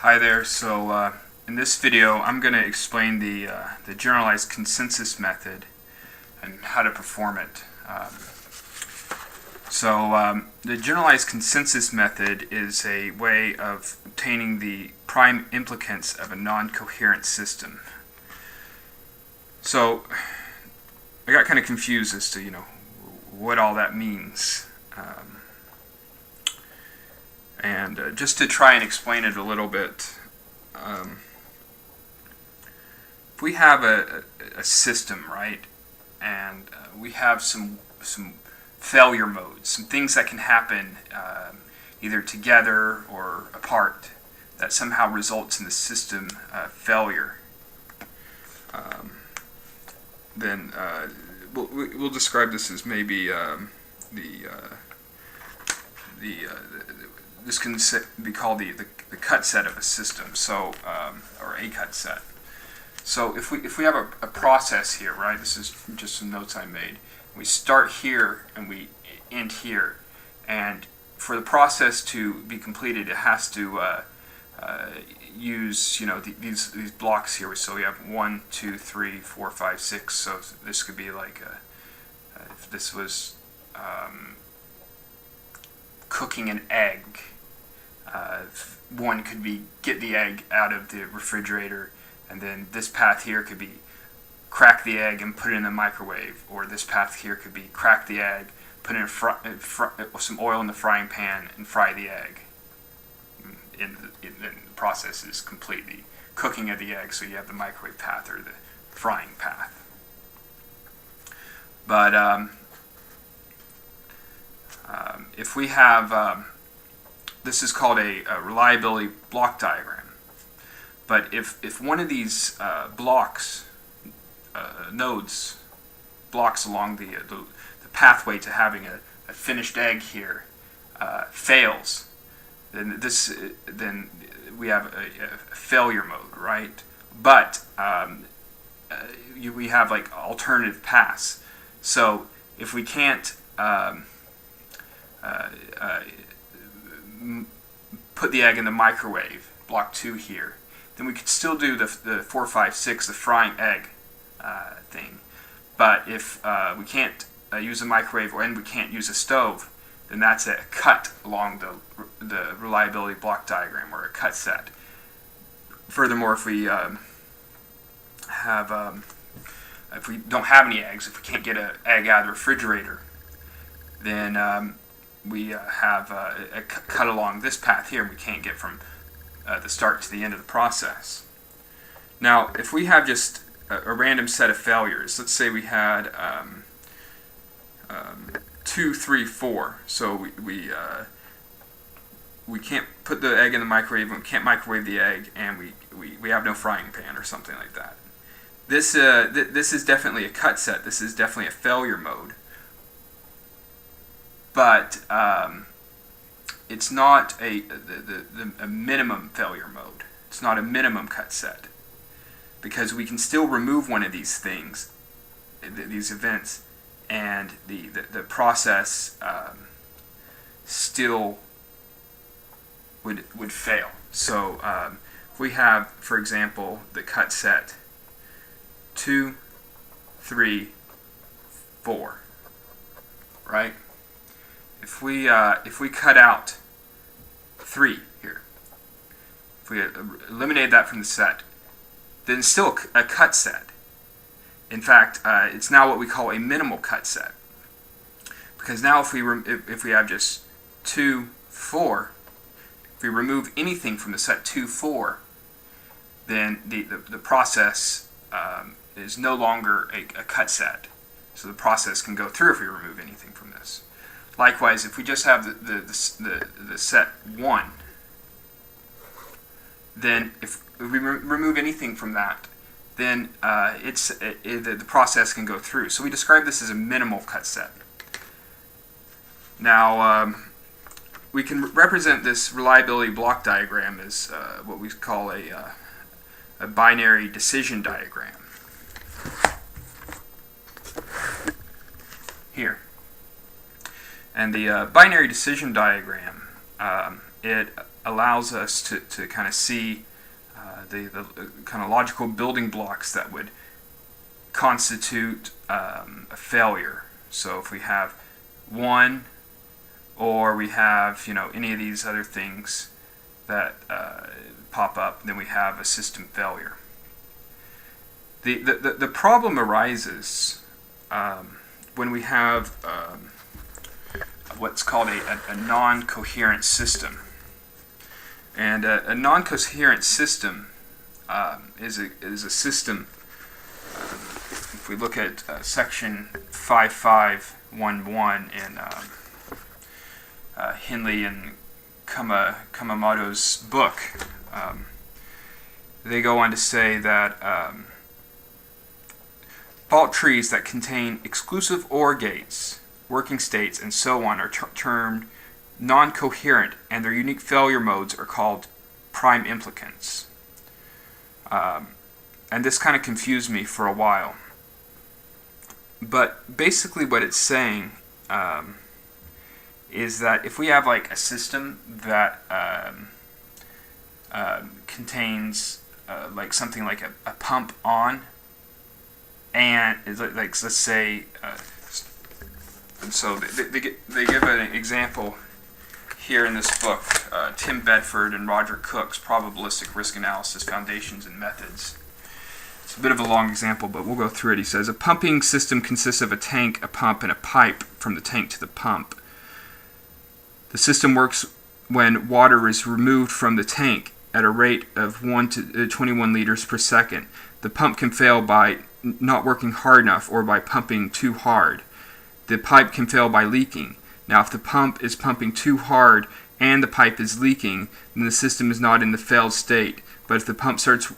Hi there. In this video, I'm going to explain the generalized consensus method and how to perform it. The generalized consensus method is a way of obtaining the prime implicates of a non-coherent system. So I got kind of confused as to what all that means. Just to try and explain it a little bit, if we have a system, right, and we have some failure modes, some things that can happen either together or apart that somehow results in the system failure, then we'll describe this as maybe this can be called the cut set of a system, or a cut set. So if we have a process here, right? This is just some notes I made. We start here and we end here, and for the process to be completed, it has to use these blocks here. So we have 1, 2, 3, 4, 5, 6. So this could be like if this was cooking an egg. One could be get the egg out of the refrigerator, and then this path here could be crack the egg and put it in the microwave, or this path here could be crack the egg, put in some oil in the frying pan and fry the egg. And the process is complete, the cooking of the egg, so you have the microwave path or the frying path. But if we have this is called a reliability block diagram. But if one of these nodes, blocks along the pathway to having a finished egg here, fails, then we have a failure mode, right? But we have like alternative paths. So if we can't put the egg in the microwave, block 2 here, then we could still do the 4, 5, 6, the frying egg thing. But if we can't use a microwave and we can't use a stove, then that's a cut along the reliability block diagram, or a cut set. Furthermore, if we if we don't have any eggs, if we can't get an egg out of the refrigerator, then we have a cut along this path here, and we can't get from the start to the end of the process. Now, if we have just a random set of failures, let's say we had 2, 3, 4. So we can't put the egg in the microwave, and we can't microwave the egg, and we have no frying pan or something like that. This is definitely a cut set. This is definitely a failure mode. But it's not a minimum failure mode. It's not a minimum cut set, because we can still remove one of these things, these events, and the process still would fail. So if we have, for example, the cut set 2, 3, 4, right? If we cut out 3 here, if we eliminate that from the set, then it's still a cut set. In fact, it's now what we call a minimal cut set, because now if we have just 2, 4, if we remove anything from the set 2, 4, then the process is no longer a cut set. So the process can go through if we remove anything from this. Likewise, if we just have the set 1, then if we remove anything from that, then the process can go through. So we describe this as a minimal cut set. Now, we can represent this reliability block diagram as what we call a binary decision diagram. Here. And the binary decision diagram, it allows us to kind of see the kind of logical building blocks that would constitute a failure. So if we have 1, or we have any of these other things that pop up, then we have a system failure. The problem arises when we have what's called a non-coherent system. And a non-coherent system is a system, if we look at section 5511 in Henley and Kumamoto's book, they go on to say that fault trees that contain exclusive OR gates, working states, and so on are termed non-coherent, and their unique failure modes are called prime implicates. And this kind of confused me for a while. But basically what it's saying is that if we have like a system that contains like something like a pump on, and like let's say, and so they give an example here in this book, Tim Bedford and Roger Cooke's Probabilistic Risk Analysis Foundations and Methods. It's a bit of a long example, but we'll go through it. He says, a pumping system consists of a tank, a pump, and a pipe from the tank to the pump. The system works when water is removed from the tank at a rate of 1 to 21 liters per second. The pump can fail by not working hard enough or by pumping too hard. The pipe can fail by leaking. Now, if the pump is pumping too hard and the pipe is leaking, then the system is not in the failed state. But if the pump starts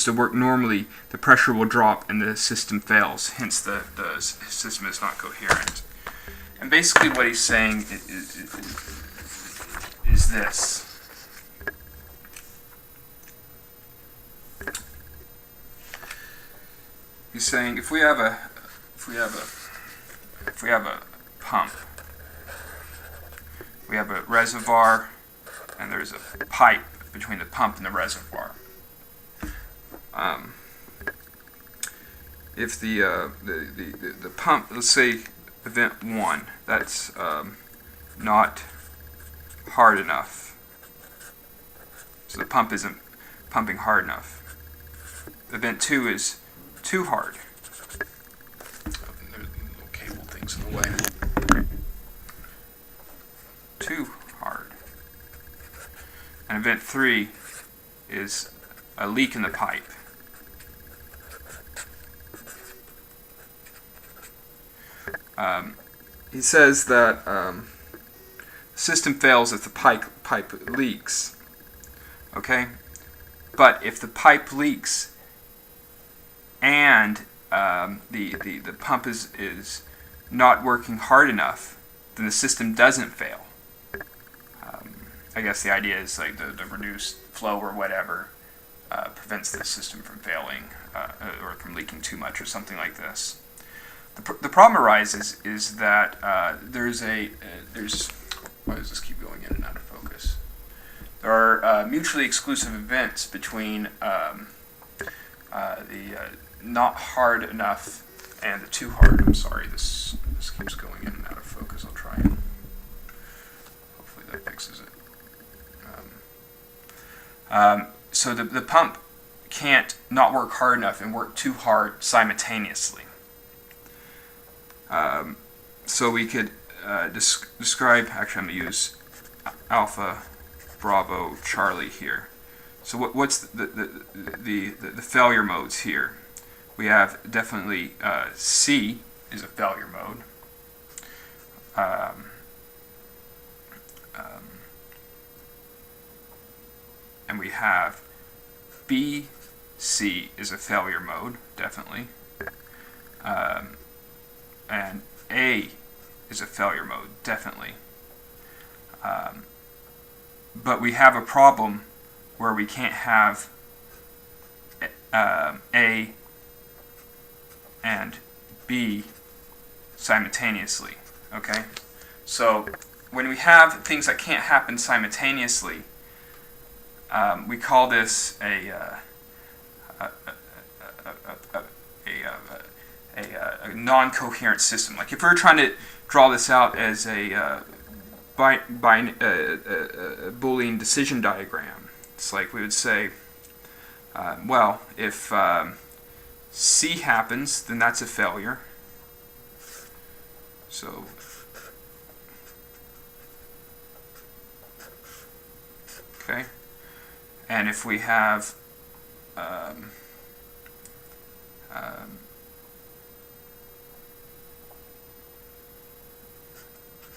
to work normally, the pressure will drop and the system fails. Hence, the system is not coherent. And basically what he's saying is this. He's saying if we have a pump, we have a reservoir, and there's a pipe between the pump and the reservoir. If the pump, let's say event 1, that's not hard enough, so the pump isn't pumping hard enough. Event 2 is too hard. There's little cable things in the way. Too hard. And event 3 is a leak in the pipe. He says that the system fails if the pipe leaks. Okay? But if the pipe leaks and the pump is not working hard enough, then the system doesn't fail. I guess the idea is like the reduced flow or whatever prevents the system from failing or from leaking too much or something like this. The problem arises is that there's why does this keep going in and out of focus? There are mutually exclusive events between the not hard enough and the too hard. I'm sorry, this keeps going in and out of focus. I'll try and hopefully that fixes it. So the pump can't not work hard enough and work too hard simultaneously. So we could describe, actually I'm going to use Alpha, Bravo, Charlie here. So what's the failure modes here? We have definitely C is a failure mode. And we have B, C is a failure mode, definitely. And A is a failure mode, definitely. But we have a problem where we can't have A and B simultaneously. Okay? So when we have things that can't happen simultaneously, we call this a non-coherent system. Like if we were trying to draw this out as a Boolean decision diagram, it's like we would say, well, if C happens, then that's a failure. So okay, and if we have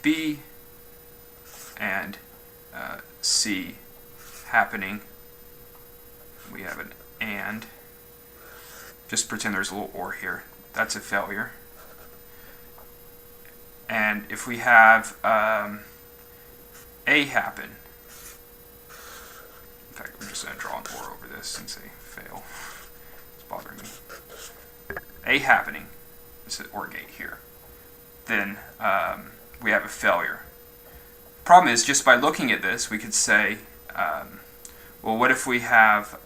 B and C happening, we have an and. Just pretend there's a little or here. That's a failure. And if we have A happen, in fact, I'm just going to draw an or over this and say fail. It's bothering me. A happening, this is OR gate here, then we have a failure. Problem is, just by looking at this, we could say, well, what if we have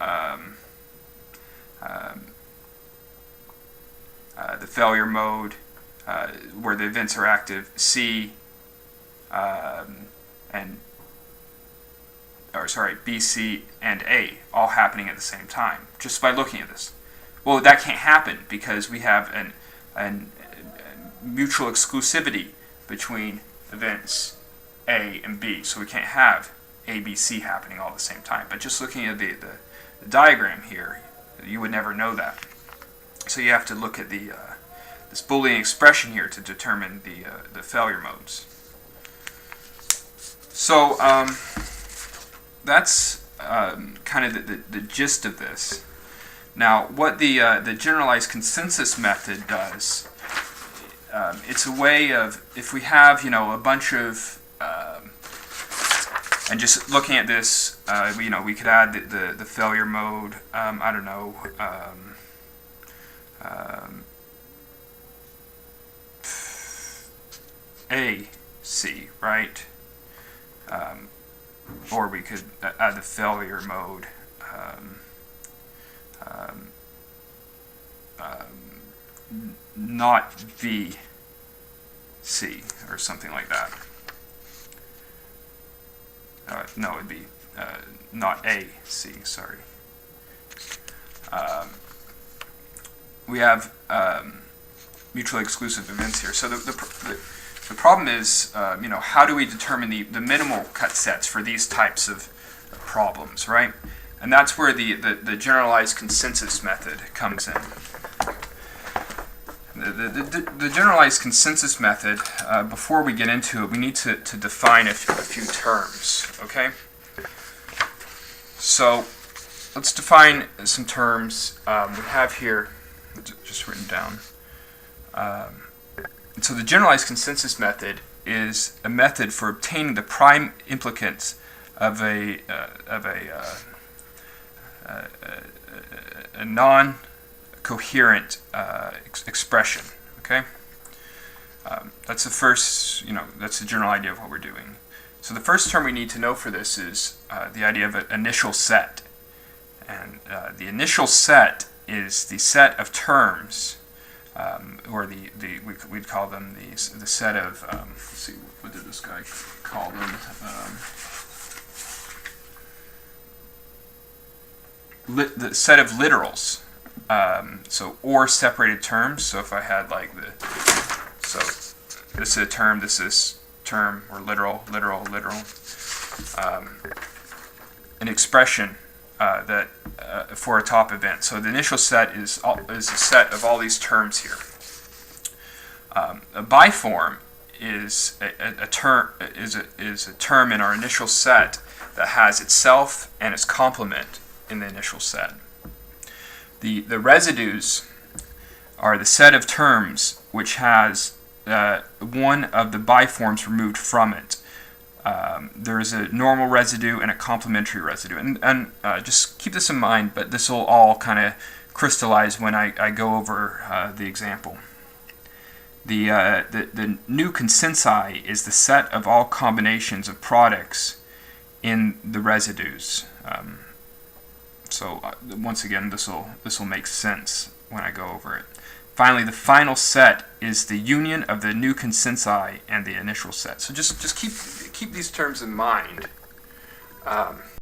the failure mode where the events are active, C B, C, and A all happening at the same time, just by looking at this. Well, that can't happen because we have an mutual exclusivity between events A and B, so we can't have A, B, C happening all at the same time. But just looking at the diagram here, you would never know that. So you have to look at this Boolean expression here to determine the failure modes. So that's kind of the gist of this. Now, what the generalized consensus method does, it's a way of, if we have a bunch of and just looking at this, we could add the failure mode. I don't know. A, C, right? Or we could add the failure mode. Not B, C, or something like that. No, it'd be not A, C, sorry. We have mutually exclusive events here. So the problem is, how do we determine the minimal cut sets for these types of problems, right? And that's where the generalized consensus method comes in. The generalized consensus method, before we get into it, we need to define a few terms, okay? So let's define some terms we have here, just written down. So the generalized consensus method is a method for obtaining the prime implicates of a non-coherent expression. Okay, that's the first. That's the general idea of what we're doing. So the first term we need to know for this is the idea of an initial set, and the initial set is the set of terms, or we'd call them the set of. Let's see, what did this guy call them? The set of literals. So or separated terms. So if I had like so this is a term, this is term, or literal. An expression that for a top event. So the initial set is a set of all these terms here. A biform is a term in our initial set that has itself and its complement in the initial set. The residues are the set of terms which has one of the biforms removed from it. There is a normal residue and a complementary residue. And just keep this in mind, but this will all kind of crystallize when I go over the example. the new consensi is the set of all combinations of products in the residues. Once again, this will make sense when I go over it. Finally, the final set is the union of the new consensi and the initial set. So just keep these terms in mind.